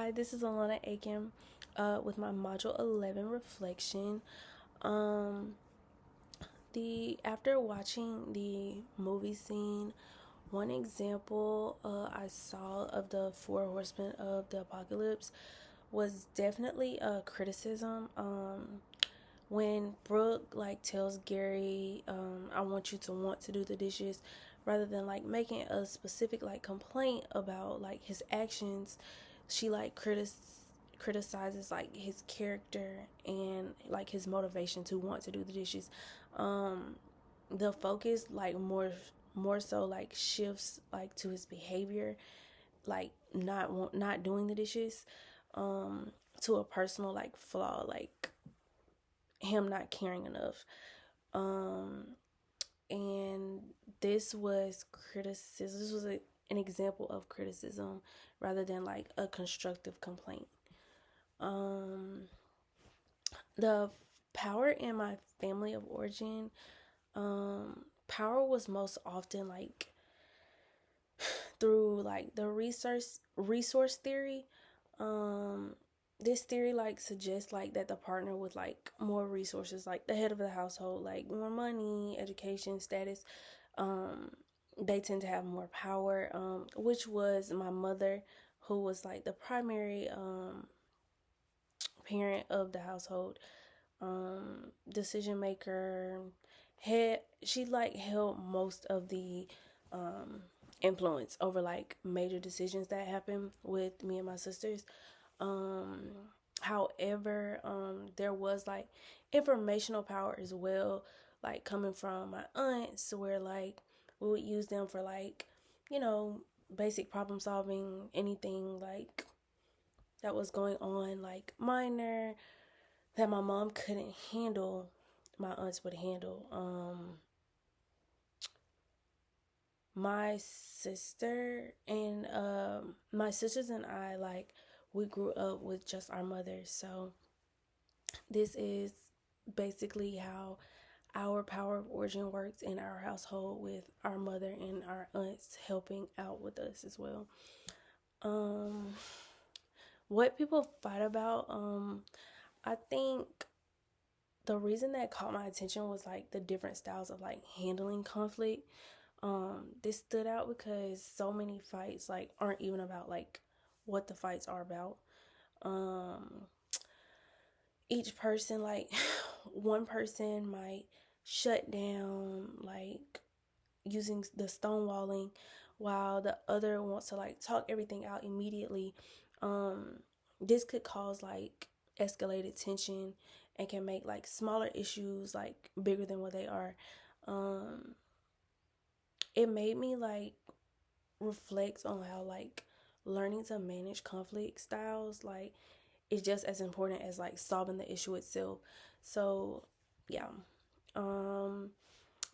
Hi, this is Alana Aiken with my Module 11 reflection. Um, the After watching the movie scene, one example I saw of the four horsemen of the apocalypse was definitely a criticism. When Brooke tells Gary, I want you to want to do the dishes, rather than making a specific complaint about his actions, she criticizes his character and his motivation to want to do the dishes. Um, the focus more so shifts to his behavior, not doing the dishes, to a personal flaw, him not caring enough. Um, and this was criticism. This was an example of criticism rather than a constructive complaint. Um, the power in my family of origin, power was most often through the resource theory. Um, this theory suggests that the partner with more resources, the head of the household, more money, education, status, um, they tend to have more power. Which was my mother, who was the primary parent of the household, decision maker. She held most of the um influence over major decisions that happened with me and my sisters. um However, there was informational power as well, coming from my aunts, where we would use them for you know basic problem solving, anything that was going on minor that my mom couldn't handle, my aunts would handle. My sister and my sisters and I, we grew up with just our mothers. So this is basically how our power of origin works in our household, with our mother and our aunts helping out with us as well. Um what people fight about, I think the reason that caught my attention was the different styles of handling conflict. This stood out because so many fights aren't even about what the fights are about. um each person, one person might shut down, using the stonewalling, while the other wants to talk everything out immediately. um this could cause escalated tension, and can make smaller issues bigger than what they are. um it made me reflect on how learning to manage conflict styles is just as important as solving the issue itself. So yeah. um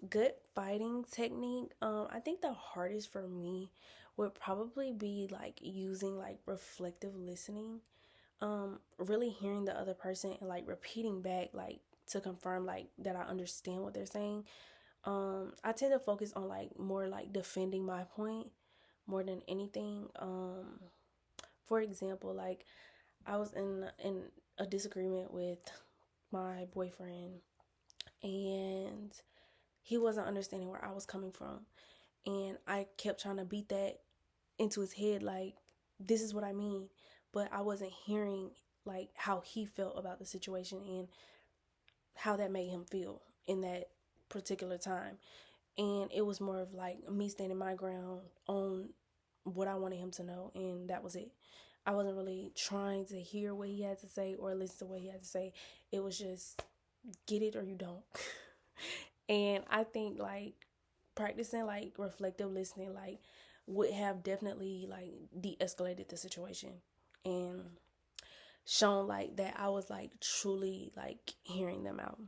Good fighting technique, I think the hardest for me would probably be using reflective listening. Really hearing the other person and repeating back, to confirm that I understand what they're saying. I tend to focus on more defending my point more than anything. For example, I was in a disagreement with my boyfriend, and he wasn't understanding where I was coming from, and I kept trying to beat that into his head, this is what I mean, but I wasn't hearing how he felt about the situation and how that made him feel in that particular time. And it was more of me standing my ground on what I wanted him to know, and that was it. I wasn't really trying to hear what he had to say or listen to what he had to say. It was just get it or you don't. And I think practicing reflective listening would have definitely de-escalated the situation, and shown that I was truly hearing them out.